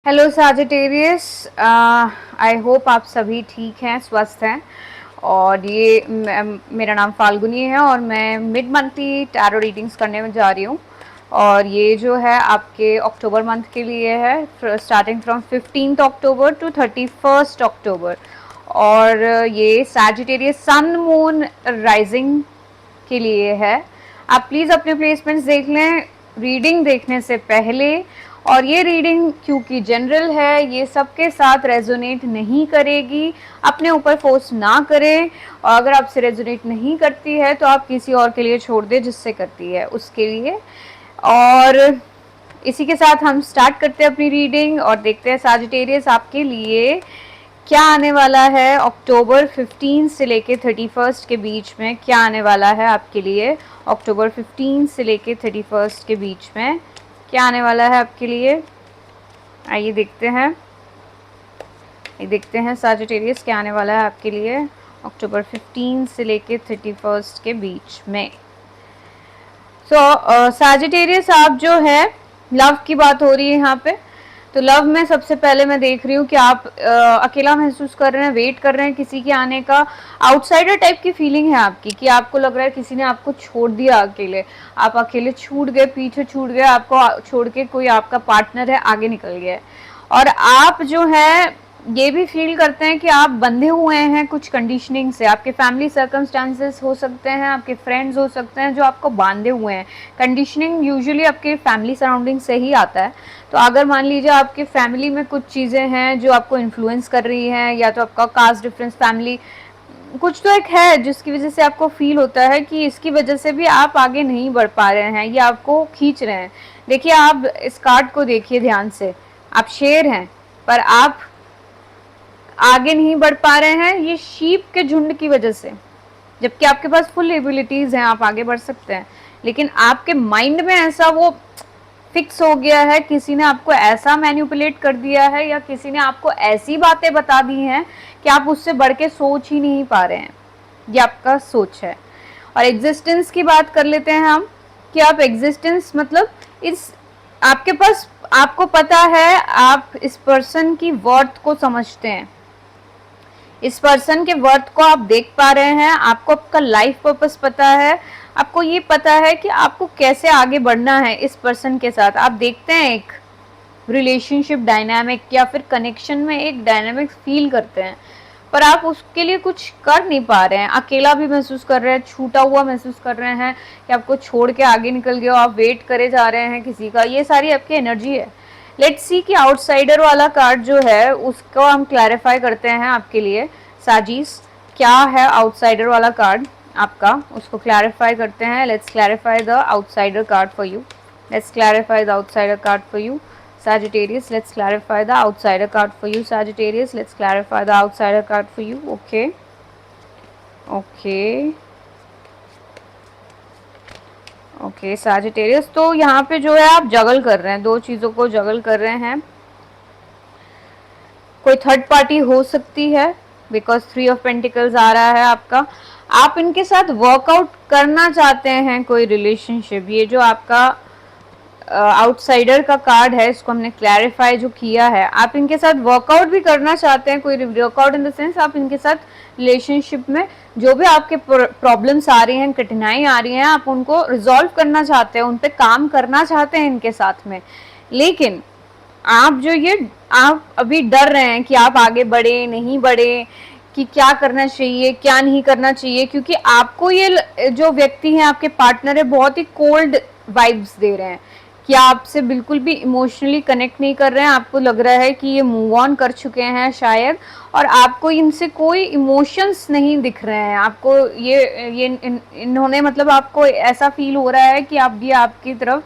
Hello Sagittarius, I hope आप सभी ठीक हैं, स्वस्थ हैं। और ये मेरा नाम फाल्गुनी है और मैं मिड मंथली टैरो रीडिंग्स करने में जा रही हूँ। और ये जो है आपके अक्टूबर मंथ के लिए है, स्टार्टिंग फ्रॉम 15 अक्टूबर टू 31 अक्टूबर। और ये सैजिटेरियस सन मून राइजिंग के लिए है। आप प्लीज़ अपने प्लेसमेंट्स देख लें रीडिंग देखने से पहले। और ये रीडिंग क्योंकि जनरल है, ये सबके साथ रेजोनेट नहीं करेगी, अपने ऊपर फोर्स ना करें। और अगर आपसे रेजोनेट नहीं करती है तो आप किसी और के लिए छोड़ दें जिससे करती है उसके लिए। और इसी के साथ हम स्टार्ट करते हैं अपनी रीडिंग और देखते हैं सैजिटेरियस आपके लिए क्या आने वाला है। अक्टूबर 15 से लेके 31 के बीच में क्या आने वाला है आपके लिए। अक्टूबर 15 से लेके 31 के बीच में क्या आने वाला है आपके लिए। आइए देखते हैं, ये देखते हैं सैजिटेरियस क्या आने वाला है आपके लिए अक्टूबर 15 से लेके 31 के बीच में। सैजिटेरियस आप जो है, लव की बात हो रही है यहाँ पे। तो लव में सबसे पहले मैं देख रही हूँ कि आप अकेला महसूस कर रहे हैं, वेट कर रहे हैं किसी के आने का। आउटसाइडर टाइप की फीलिंग है आपकी कि आपको लग रहा है किसी ने आपको छोड़ दिया अकेले, आप अकेले छूट गए, पीछे छूट गए, आपको छोड़ के कोई आपका पार्टनर है आगे निकल गया है। और आप जो है ये भी फील करते हैं कि आप बंधे हुए हैं कुछ कंडीशनिंग से। आपके फैमिली सर्कमस्टांसेस हो सकते हैं, आपके फ्रेंड्स हो सकते हैं जो आपको बांधे हुए हैं। कंडीशनिंग यूजुअली आपके फैमिली सराउंडिंग से ही आता है। तो अगर मान लीजिए आपके फैमिली में कुछ चीज़ें हैं जो आपको इन्फ्लुएंस कर रही हैं, या तो आपका कास्ट डिफरेंस, फैमिली कुछ तो एक है जिसकी वजह से आपको फील होता है कि इसकी वजह से भी आप आगे नहीं बढ़ पा रहे हैं, ये आपको खींच रहे हैं। देखिए आप इस कार्ड को देखिए ध्यान से, आप शेर हैं पर आप आगे नहीं बढ़ पा रहे हैं, ये शीप के झुंड की वजह से। जबकि आपके पास फुल एबिलिटीज हैं, आप आगे बढ़ सकते हैं, लेकिन आपके माइंड में ऐसा वो फिक्स हो गया है, किसी ने आपको ऐसा मैनिपुलेट कर दिया है या किसी ने आपको ऐसी बातें बता दी हैं कि आप उससे बढ़ के सोच ही नहीं पा रहे हैं। ये आपका सोच है। और एग्जिस्टेंस की बात कर लेते हैं हम, कि आप एग्जिस्टेंस मतलब इस आपके पास, आपको पता है, आप इस पर्सन की वर्थ को समझते हैं, इस पर्सन के वर्थ को आप देख पा रहे हैं, आपको आपका लाइफ पर्पस पता है, आपको ये पता है कि आपको कैसे आगे बढ़ना है इस पर्सन के साथ। आप देखते हैं एक रिलेशनशिप डायनामिक या फिर कनेक्शन में एक डायनामिक फील करते हैं, पर आप उसके लिए कुछ कर नहीं पा रहे हैं। अकेला भी महसूस कर रहे हैं, छूटा हुआ महसूस कर रहे हैं कि आपको छोड़ के आगे निकल गया, आप वेट करे जा रहे हैं किसी का। ये सारी आपकी एनर्जी है। लेट्स सी कि आउटसाइडर वाला कार्ड जो है उसको हम क्लैरिफाई करते हैं आपके लिए। साजिस, क्या है आउटसाइडर वाला कार्ड आपका, उसको क्लैरिफाई करते हैं। Let's clarify the outsider card for you. Let's clarify the outsider card for you Sagittarius. Let's clarify the outsider card for you, Sagittarius. Let's clarify the outsider card for you. Okay. Okay. Okay Sagittarius, तो यहाँ पे जो है आप जगल कर रहे हैं, दो चीज़ों को जगल कर रहे हैं। कोई थर्ड पार्टी हो सकती है बिकॉज 3 ऑफ पेंटिकल्स आ रहा है आपका। आप इनके साथ वर्कआउट करना चाहते हैं कोई रिलेशनशिप। ये जो आपका आउटसाइडर का कार्ड है, इसको हमने क्लैरिफाई जो किया है, आप इनके साथ वर्कआउट भी करना चाहते हैं, कोई वर्कआउट इन द सेंस आप इनके साथ रिलेशनशिप में जो भी आपके प्रॉब्लम्स आ रही हैं, कठिनाई आ रही हैं, आप उनको रिजॉल्व करना चाहते हैं, उन पर काम करना चाहते हैं इनके साथ में। लेकिन आप जो ये आप अभी डर रहे हैं कि आप आगे बढ़े नहीं बढ़े, कि क्या करना चाहिए क्या नहीं करना चाहिए, क्योंकि आपको ये जो व्यक्ति हैं आपके पार्टनर है बहुत ही कोल्ड वाइब्स दे रहे हैं कि आपसे बिल्कुल भी इमोशनली कनेक्ट नहीं कर रहे हैं। आपको लग रहा है कि ये मूव ऑन कर चुके हैं शायद, और आपको इनसे कोई इमोशंस नहीं दिख रहे हैं। आपको इन्होंने मतलब आपको ऐसा फील हो रहा है कि आप भी आपकी तरफ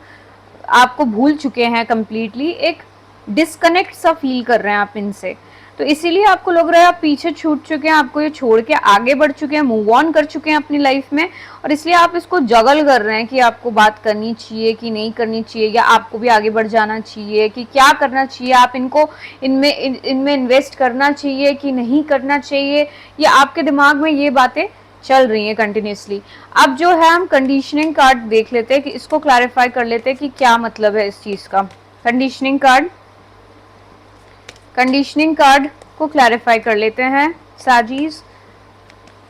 आपको भूल चुके हैं कम्प्लीटली, एक डिस्कनेक्ट सा फील कर रहे हैं आप इनसे। तो इसीलिए आपको लग रहा है आप पीछे छूट चुके हैं, आपको ये छोड़ के आगे बढ़ चुके हैं, मूव ऑन कर चुके हैं अपनी लाइफ में। और इसलिए आप इसको जगल कर रहे हैं कि आपको बात करनी चाहिए कि नहीं करनी चाहिए, या आपको भी आगे बढ़ जाना चाहिए कि क्या करना चाहिए, आप इनको इनमें इन्वेस्ट करना चाहिए कि नहीं करना चाहिए। ये आपके दिमाग में ये बातें चल रही हैं कंटिन्यूसली। अब जो है हम कंडीशनिंग कार्ड देख लेते हैं कि इसको क्लैरिफाई कर लेते हैं कि क्या मतलब है इस चीज़ का। कंडीशनिंग कार्ड, कंडीशनिंग कार्ड को क्लैरिफाई कर लेते हैं साजीज।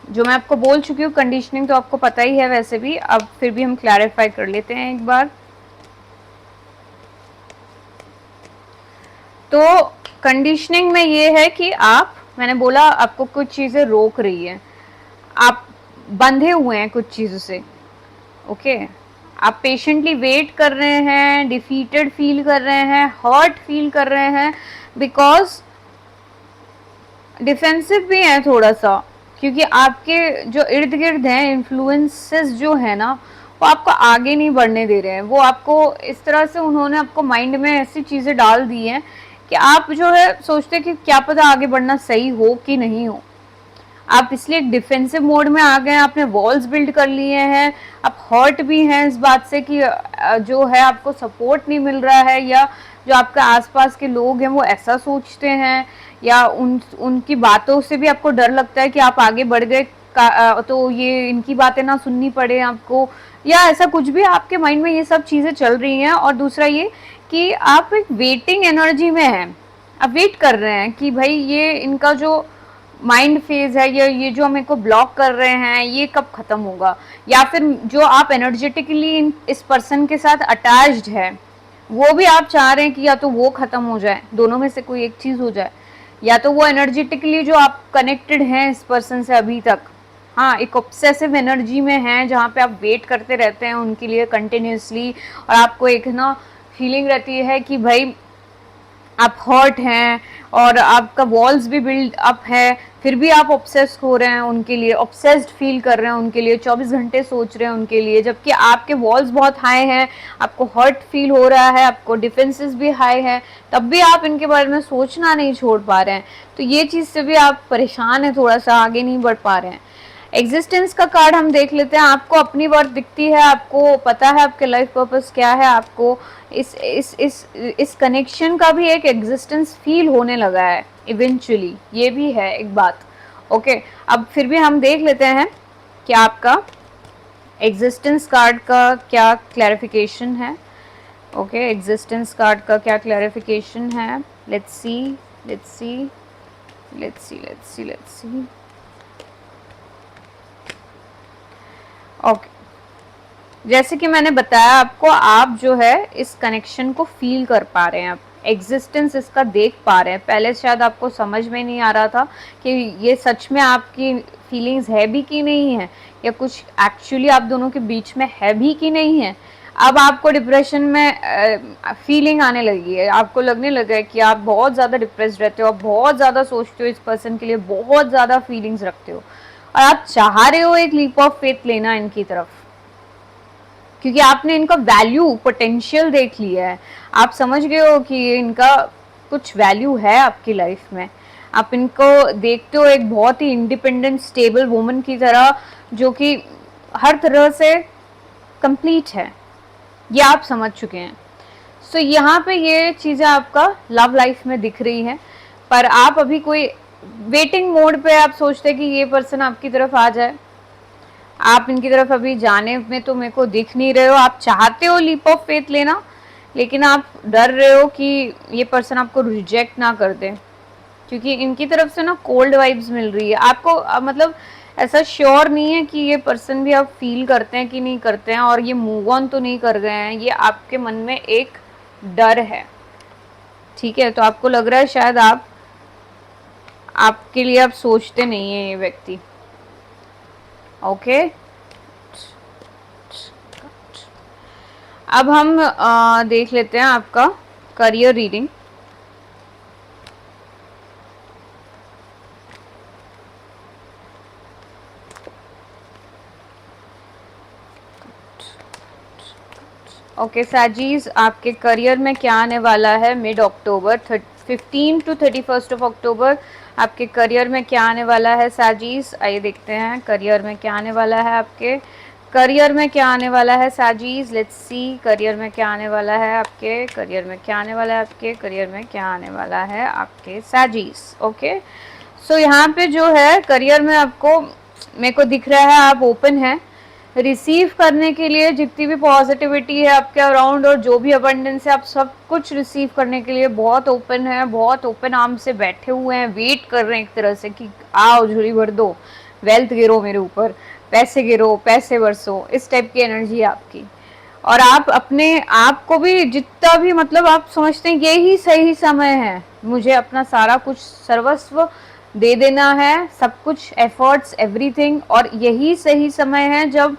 जो मैं आपको बोल चुकी हूँ कंडीशनिंग तो आपको पता ही है वैसे भी, अब फिर भी हम क्लैरिफाई कर लेते हैं एक बार। तो कंडीशनिंग में ये है कि आप, मैंने बोला आपको कुछ चीज़ें रोक रही है, आप बंधे हुए हैं कुछ चीज़ों से। ओके, आप पेशेंटली वेट कर रहे हैं, डिफीटेड फील कर रहे हैं, हर्ट फील कर रहे हैं, बिकॉज डिफेंसिव भी है थोड़ा सा, क्योंकि आपके जो इर्द गिर्द हैं इन्फ्लुएंसेस जो है ना, वो आपको आगे नहीं बढ़ने दे रहे हैं। वो आपको इस तरह से, उन्होंने आपको माइंड में ऐसी चीज़ें डाल दी हैं कि आप जो है सोचते कि क्या पता आगे बढ़ना सही हो कि नहीं हो। आप इसलिए एक डिफेंसिव मोड में आ गए, आपने वॉल्स बिल्ड कर लिए हैं, आप हर्ट भी हैं इस बात से कि जो है आपको सपोर्ट नहीं मिल रहा है, या जो आपके आसपास के लोग हैं वो ऐसा सोचते हैं, या उनकी बातों से भी आपको डर लगता है कि आप आगे बढ़ गए तो ये इनकी बातें ना सुननी पड़े आपको, या ऐसा कुछ भी आपके माइंड में ये सब चीज़ें चल रही हैं। और दूसरा ये कि आप एक वेटिंग एनर्जी में हैं, आप वेट कर रहे हैं कि भाई ये इनका जो माइंड फेज है, ये जो मेरे को ब्लॉक कर रहे हैं, ये कब खत्म होगा। या फिर जो आप एनर्जेटिकली इस पर्सन के साथ अटैच्ड है, वो भी आप चाह रहे हैं कि या तो वो खत्म हो जाए, दोनों में से कोई एक चीज हो जाए, या तो वो एनर्जेटिकली जो आप कनेक्टेड हैं इस पर्सन से अभी तक, हाँ, एक ऑब्सेसिव एनर्जी में है जहाँ पे आप वेट करते रहते हैं उनके लिए कंटिन्यूसली, और आपको एक ना फीलिंग रहती है कि भाई आप हर्ट हैं और आपका वॉल्स भी बिल्ड अप है, फिर भी आप ऑब्सेस्ड हो रहे हैं उनके लिए, ऑब्सेस्ड फील कर रहे हैं उनके लिए, 24 घंटे सोच रहे हैं उनके लिए, जबकि आपके वॉल्स बहुत हाई हैं, आपको हर्ट फील हो रहा है, आपको डिफेंसेस भी हाई है, तब भी आप इनके बारे में सोचना नहीं छोड़ पा रहे हैं। तो ये चीज़ से भी आप परेशान हैं, थोड़ा सा आगे नहीं बढ़ पा रहे हैं। एग्जिस्टेंस का कार्ड हम देख लेते हैं। आपको अपनी वर्थ दिखती है, आपको पता है आपके लाइफ पर्पस क्या है, आपको इस कनेक्शन का भी एक एग्जिस्टेंस फील होने लगा है इवेंचुअली, ये भी है एक बात। ओके, अब फिर भी हम देख लेते हैं कि आपका एग्जिस्टेंस कार्ड का क्या क्लैरिफिकेशन है। ओके, एग्जिस्टेंस कार्ड का क्या क्लैरिफिकेशन है, let's see let's see let's see let's see let's see okay, जैसे कि मैंने बताया आपको, आप जो है इस कनेक्शन को फील कर पा रहे हैं, आप एग्जिस्टेंस इसका देख पा रहे हैं। पहले शायद आपको समझ में नहीं आ रहा था कि ये सच में आपकी फीलिंग्स है भी कि नहीं है, या कुछ एक्चुअली आप दोनों के बीच में है भी कि नहीं है। अब आपको डिप्रेशन में फीलिंग आने लगी है, आपको लगने लगा है कि आप बहुत ज़्यादा डिप्रेस्ड रहते हो, आप बहुत ज़्यादा सोचते हो इस पर्सन के लिए, बहुत ज़्यादा फीलिंग्स रखते हो, और आप चाह रहे हो एक लीप ऑफ फेथ लेना इनकी तरफ, क्योंकि आपने इनका वैल्यू पोटेंशियल देख लिया है। आप समझ गए हो कि इनका कुछ वैल्यू है आपकी लाइफ में। आप इनको देखते हो एक बहुत ही इंडिपेंडेंट स्टेबल वुमन की तरह, जो कि हर तरह से कंप्लीट है, ये आप समझ चुके हैं। सो यहाँ पे ये चीज़ें आपका लव लाइफ में दिख रही हैं, पर आप अभी कोई वेटिंग मोड पे आप सोचते हैं कि ये पर्सन आपकी तरफ आ जाए। आप इनकी तरफ अभी जाने में तो मेरे को दिख नहीं रहे हो। आप चाहते हो लीप ऑफ फेथ लेना, लेकिन आप डर रहे हो कि ये पर्सन आपको रिजेक्ट ना कर दे, क्योंकि इनकी तरफ से ना कोल्ड वाइब्स मिल रही है आपको। मतलब ऐसा श्योर नहीं है कि ये पर्सन भी आप फील करते हैं कि नहीं करते हैं, और ये मूव ऑन तो नहीं कर गए हैं, ये आपके मन में एक डर है। ठीक है, तो आपको लग रहा है शायद आपके लिए आप सोचते नहीं है ये व्यक्ति। ओके, अब हम देख लेते हैं आपका करियर रीडिंग। ओके साजीज, आपके करियर में क्या आने वाला है mid October, 15 to 31 of October, आपके करियर में क्या आने वाला है साजीज। आइए देखते हैं करियर में क्या आने वाला है आपके, करियर में क्या आने वाला है साजीज। लेट्स सी, करियर में क्या आने वाला है आपके, करियर में क्या आने वाला है आपके, करियर में क्या आने वाला है आपके साजीज। ओके, सो यहाँ पे जो है करियर में आपको, मेरे को दिख रहा है आप ओपन है, रिसीव करने के लिए जितनी भी पॉजिटिविटी है आपके अराउंड और जो भी अबंडेंस है, आप सब कुछ रिसीव करने के लिए बहुत ओपन है, बहुत ओपन आर्म से बैठे हुए हैं, वेट कर रहे हैं एक तरह से कि आओ झोली भर दो, वेल्थ गिरो मेरे ऊपर, पैसे गिरो, पैसे बरसो, इस टाइप की एनर्जी है आपकी। और आप अपने आप को भी जितना भी मतलब आप समझते हैं यही सही समय है, मुझे अपना सारा कुछ सर्वस्व दे देना है, सब कुछ एफर्ट्स एवरीथिंग, और यही सही समय है जब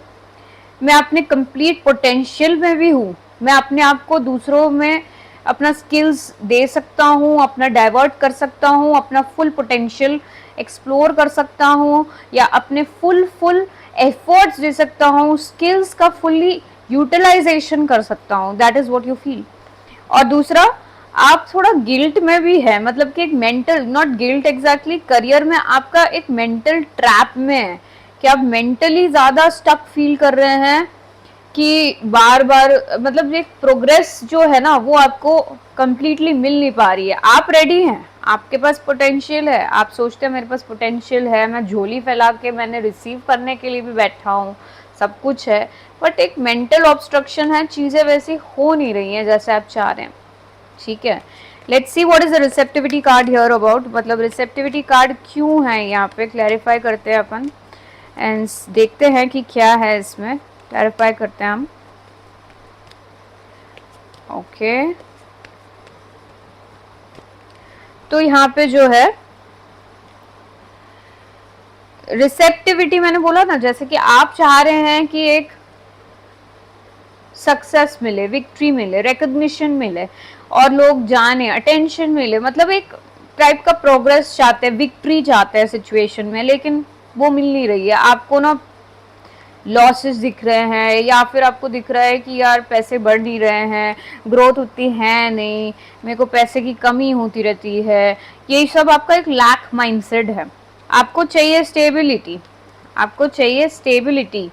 मैं अपने कंप्लीट पोटेंशियल में भी हूँ, मैं अपने आप को दूसरों में अपना स्किल्स दे सकता हूँ, अपना डाइवर्ट कर सकता हूँ, अपना फुल पोटेंशियल एक्सप्लोर कर सकता हूँ, या अपने फुल एफर्ट्स दे सकता हूँ, स्किल्स का फुल्ली यूटिलाइजेशन कर सकता हूँ। That is what you feel. और दूसरा, आप थोड़ा गिल्ट में भी है, मतलब कि एक mental, not guilt exactly, career में आपका एक मेंटल ट्रैप में है कि आप मेंटली ज्यादा स्टक फील कर रहे हैं कि बार बार मतलब एक प्रोग्रेस जो है ना वो आपको कंप्लीटली मिल नहीं पा रही है। आप रेडी हैं, आपके पास पोटेंशियल है, आप सोचते हैं मेरे पास पोटेंशियल है, मैं झोली फैला के मैंने रिसीव करने के लिए भी बैठा हूँ, सब कुछ है, बट एक मेंटल ऑब्स्ट्रक्शन है, चीज़ें वैसी हो नहीं रही हैं जैसे आप चाह रहे हैं। ठीक है, let's see what is the receptivity card here about, मतलब रिसेप्टिविटी कार्ड क्यों है यहाँ पे, क्लैरिफाई करते हैं अपन एंड देखते हैं कि क्या है इसमें, क्लैरिफाई करते हैं हम। ओके, तो यहाँ पे जो है रिसेप्टिविटी, मैंने बोला ना जैसे कि आप चाह रहे हैं कि एक सक्सेस मिले, विक्ट्री मिले, रिकॉग्निशन मिले, और लोग जाने, अटेंशन मिले, मतलब एक टाइप का प्रोग्रेस चाहते हैं, विक्ट्री चाहते हैं सिचुएशन में, लेकिन वो मिल नहीं रही है आपको ना, लॉसेस दिख रहे हैं, या फिर आपको दिख रहा है कि यार पैसे बढ़ नहीं रहे हैं, ग्रोथ उतनी है नहीं, मेरे को पैसे की कमी होती रहती है, यही सब आपका एक लैक माइंडसेट है। आपको चाहिए स्टेबिलिटी, आपको चाहिए स्टेबिलिटी,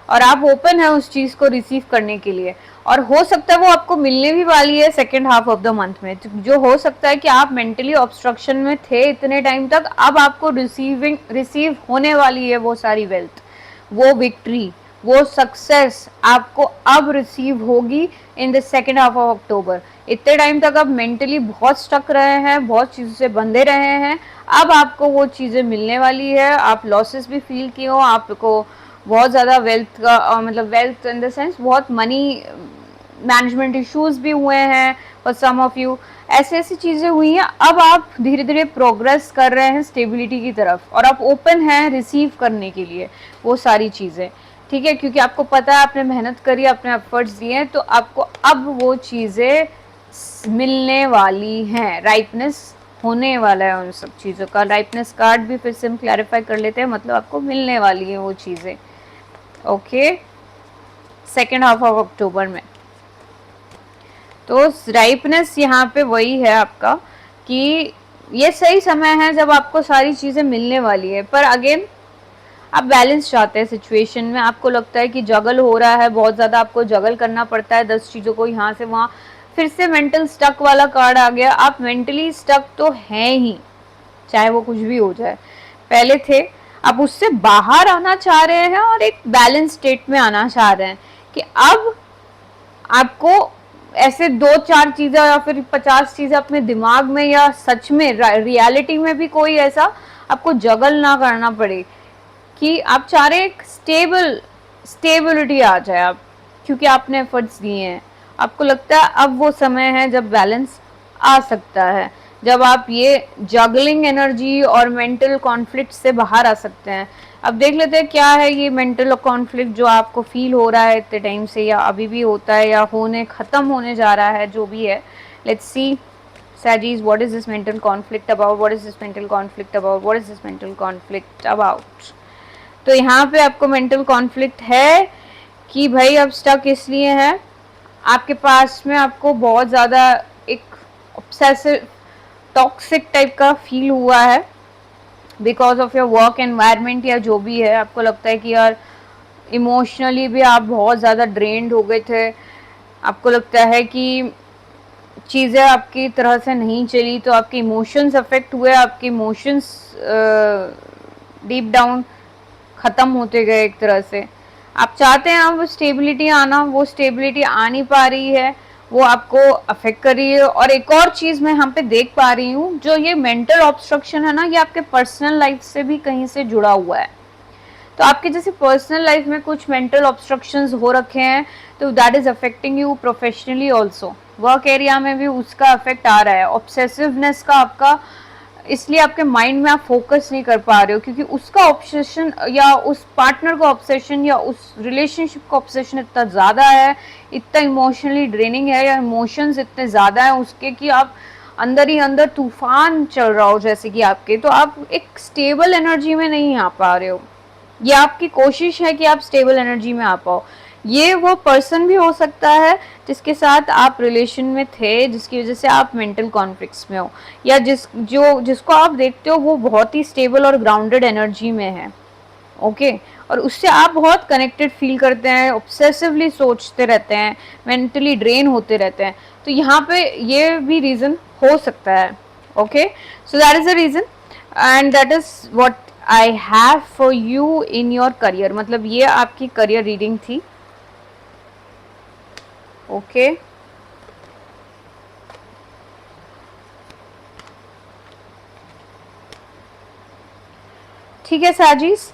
और आप ओपन है उस चीज़ को रिसीव करने के लिए, और हो सकता है वो आपको मिलने भी वाली है second half of the month में। जो हो सकता है कि आप मेंटली ऑब्स्ट्रक्शन में थे इतने टाइम तक, अब आपको रिसीव होने वाली है वो सारी वेल्थ, वो विक्ट्री, वो सक्सेस आपको अब रिसीव होगी in the second half of October. इतने टाइम तक आप मेंटली बहुत स्टक रहे हैं, बहुत चीज़ों से बंधे रहे हैं, अब आपको वो चीज़ें मिलने वाली है। आप लॉसेस भी फील किए हो, आपको बहुत ज़्यादा वेल्थ का मतलब वेल्थ इन द सेंस बहुत मनी मैनेजमेंट इश्यूज भी हुए हैं फॉर सम ऑफ यू, ऐसी ऐसी चीज़ें हुई हैं। अब आप धीरे धीरे प्रोग्रेस कर रहे हैं स्टेबिलिटी की तरफ, और आप ओपन हैं रिसीव करने के लिए वो सारी चीज़ें। ठीक है, क्योंकि आपको पता है आपने मेहनत करी, अपने एफर्ट्स दिए हैं, तो आपको अब वो चीज़ें मिलने वाली हैं, राइटनेस होने वाला है उन सब चीज़ों का। राइटनेस कार्ड भी फिर से हम क्लैरिफाई कर लेते हैं, मतलब आपको मिलने वाली है वो चीज़ें। Okay, second half of October में। तो राइपनेस यहाँ पे वही है आपका कि ये सही समय है जब आपको सारी चीज़ें मिलने वाली है, पर अगेन आप बैलेंस चाहते हैं सिचुएशन में, आपको लगता है कि जगल हो रहा है, बहुत ज़्यादा आपको जगल करना पड़ता है 10 चीज़ों को यहाँ से वहाँ। फिर से मेंटल स्टक वाला कार्ड आ गया, आप मेंटली स्टक तो हैं ही, चाहे वो कुछ भी हो जाए, पहले थे, अब उससे बाहर आना चाह रहे हैं और एक बैलेंस स्टेट में आना चाह रहे हैं कि अब आपको ऐसे 2-4 चीज़ें या फिर 50 चीज़ें अपने दिमाग में या सच में रियलिटी में भी कोई ऐसा आपको जगल ना करना पड़े, कि आप चाह रहे एक स्टेबिलिटी आ जाए आप, क्योंकि आपने एफर्ट्स दिए हैं। आपको लगता है अब वो समय है जब बैलेंस आ सकता है, जब आप ये जगलिंग एनर्जी और मेंटल कॉन्फ्लिक्ट से बाहर आ सकते हैं। अब देख लेते हैं क्या है ये मेंटल कॉन्फ्लिक्ट जो आपको फील हो रहा है इतने टाइम से, या अभी भी होता है, या होने खत्म होने जा रहा है, जो भी है। Let's see Sagis, what is this mental conflict about? What is this mental conflict about? What is this mental conflict about? तो यहाँ पे आपको मेंटल कॉन्फ्लिक्ट है कि भाई अब स्टक इसलिए है, आपके पास में आपको बहुत ज़्यादा एक ऑब्सेसिव टॉक्सिक टाइप का फील हुआ है because of your work environment, या जो भी है। आपको लगता है कि यार इमोशनली भी आप बहुत ज़्यादा ड्रेन्ड हो गए थे, आपको लगता है कि चीज़ें आपकी तरह से नहीं चली, तो आपके इमोशंस अफेक्ट हुए, आपके इमोशंस डीप डाउन ख़त्म होते गए एक तरह से। आप चाहते हैं अब स्टेबिलिटी आना, वो स्टेबिलिटी आ नहीं पा रही है, वो आपको अफेक्ट कर रही है। और एक और चीज मैं यहाँ पे देख पा रही हूँ, जो ये मेंटल ऑब्स्ट्रक्शन है ना, ये आपके पर्सनल लाइफ से भी कहीं से जुड़ा हुआ है। तो आपके जैसे पर्सनल लाइफ में कुछ मेंटल ऑब्स्ट्रक्शंस हो रखे हैं, तो that is affecting you professionally also. Work area में भी उसका अफेक्ट आ रहा है, ऑब्सेसिवनेस का आपका, इसलिए आपके माइंड में आप फोकस नहीं कर पा रहे हो, क्योंकि उसका ऑब्सेशन या उस पार्टनर का ऑब्सेशन या उस रिलेशनशिप का ऑब्सेशन इतना ज़्यादा है, इतना इमोशनली ड्रेनिंग है, या इमोशंस इतने ज़्यादा है उसके कि आप अंदर ही अंदर तूफान चल रहा हो जैसे कि आपके, तो आप एक स्टेबल एनर्जी में नहीं आ पा रहे हो। ये आपकी कोशिश है कि आप स्टेबल एनर्जी में आ पाओ। ये वो पर्सन भी हो सकता है जिसके साथ आप रिलेशन में थे, जिसकी वजह से आप मेंटल कॉन्फ्लिक्ट्स में हो, या जिसको आप देखते हो वो बहुत ही स्टेबल और ग्राउंडेड एनर्जी में है। ओके, और उससे आप बहुत कनेक्टेड फील करते हैं, ऑब्सेसिवली सोचते रहते हैं, मेंटली ड्रेन होते रहते हैं। तो यहाँ पे ये भी रीज़न हो सकता है। Okay, so that is the reason and that is what I have for you in your career. मतलब ये आपकी करियर रीडिंग थी। ओके, ठीक है साजिश,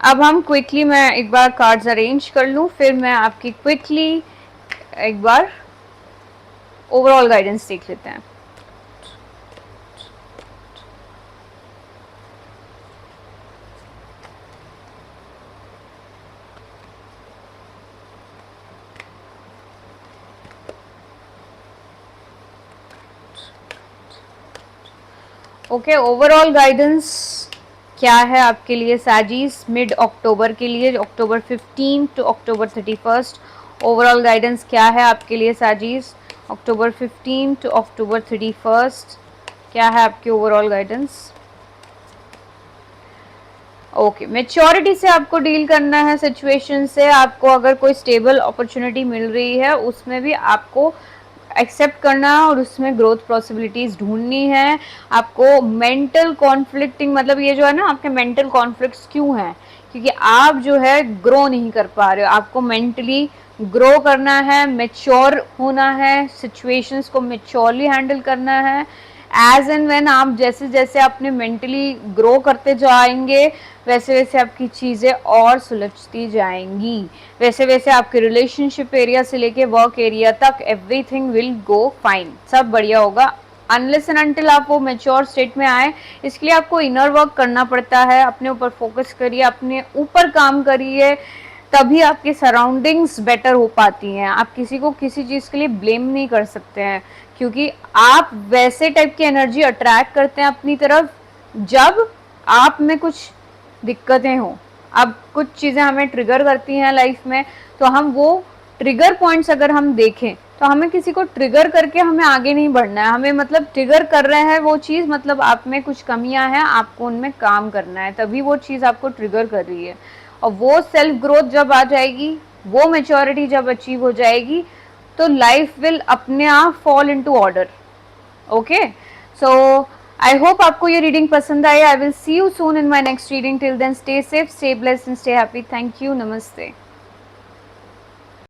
अब हम क्विकली, मैं एक बार कार्ड्स अरेंज कर लूँ, फिर मैं आपकी क्विकली एक बार ओवरऑल गाइडेंस देख लेते हैं। ओके, ओवरऑल गाइडेंस क्या है आपके लिए साजीज मिड अक्टूबर के लिए, अक्टूबर 15 टू अक्टूबर 31। ओवरऑल गाइडेंस क्या है आपके लिए साजीज, अक्टूबर 15 टू अक्टूबर 31, क्या है आपकी ओवरऑल गाइडेंस? ओके, मेच्योरिटी से आपको डील करना है सिचुएशन से। आपको अगर कोई स्टेबल अपॉर्चुनिटी मिल रही है उसमें भी आपको एक्सेप्ट करना और उसमें ग्रोथ पॉसिबिलिटीज ढूंढनी है। आपको मेंटल कॉन्फ्लिक्टिंग, मतलब ये जो है ना, आपके मेंटल कॉन्फ्लिक्ट्स क्यों हैं? क्योंकि आप जो है ग्रो नहीं कर पा रहे हो। आपको मेंटली ग्रो करना है, मेच्योर होना है, सिचुएशंस को मेच्योरली हैंडल करना है। एज एंड व्हेन आप जैसे जैसे अपने मेंटली ग्रो करते जाएंगे, वैसे वैसे आपकी चीज़ें और सुलझती जाएंगी, वैसे वैसे आपके रिलेशनशिप एरिया से लेके वर्क एरिया तक एवरीथिंग विल गो फाइन, सब बढ़िया होगा। अनलेस एंड अनटिल आप वो मेच्योर स्टेट में आए, इसके लिए आपको इनर वर्क करना पड़ता है। अपने ऊपर फोकस करिए, अपने ऊपर काम करिए, तभी आपकी सराउंडिंग्स बेटर हो पाती हैं। आप किसी को किसी चीज़ के लिए ब्लेम नहीं कर सकते हैं, क्योंकि आप वैसे टाइप की एनर्जी अट्रैक्ट करते हैं अपनी तरफ जब आप में कुछ दिक्कतें हों। अब कुछ चीज़ें हमें ट्रिगर करती हैं लाइफ में, तो हम वो ट्रिगर पॉइंट्स अगर हम देखें, तो हमें किसी को ट्रिगर करके हमें आगे नहीं बढ़ना है। हमें मतलब ट्रिगर कर रहे हैं वो चीज़, मतलब आप में कुछ कमियां हैं, आपको उनमें काम करना है, तभी वो चीज़ आपको ट्रिगर कर रही है। और वो सेल्फ ग्रोथ जब आ जाएगी, वो मेच्योरिटी जब अचीव हो जाएगी, तो लाइफ विल अपने आप fall into order. Okay, so I hope आपको ये रीडिंग पसंद आई। I will see you soon in my next reading. Till then stay safe, stay blessed and stay happy. Thank you, नमस्ते।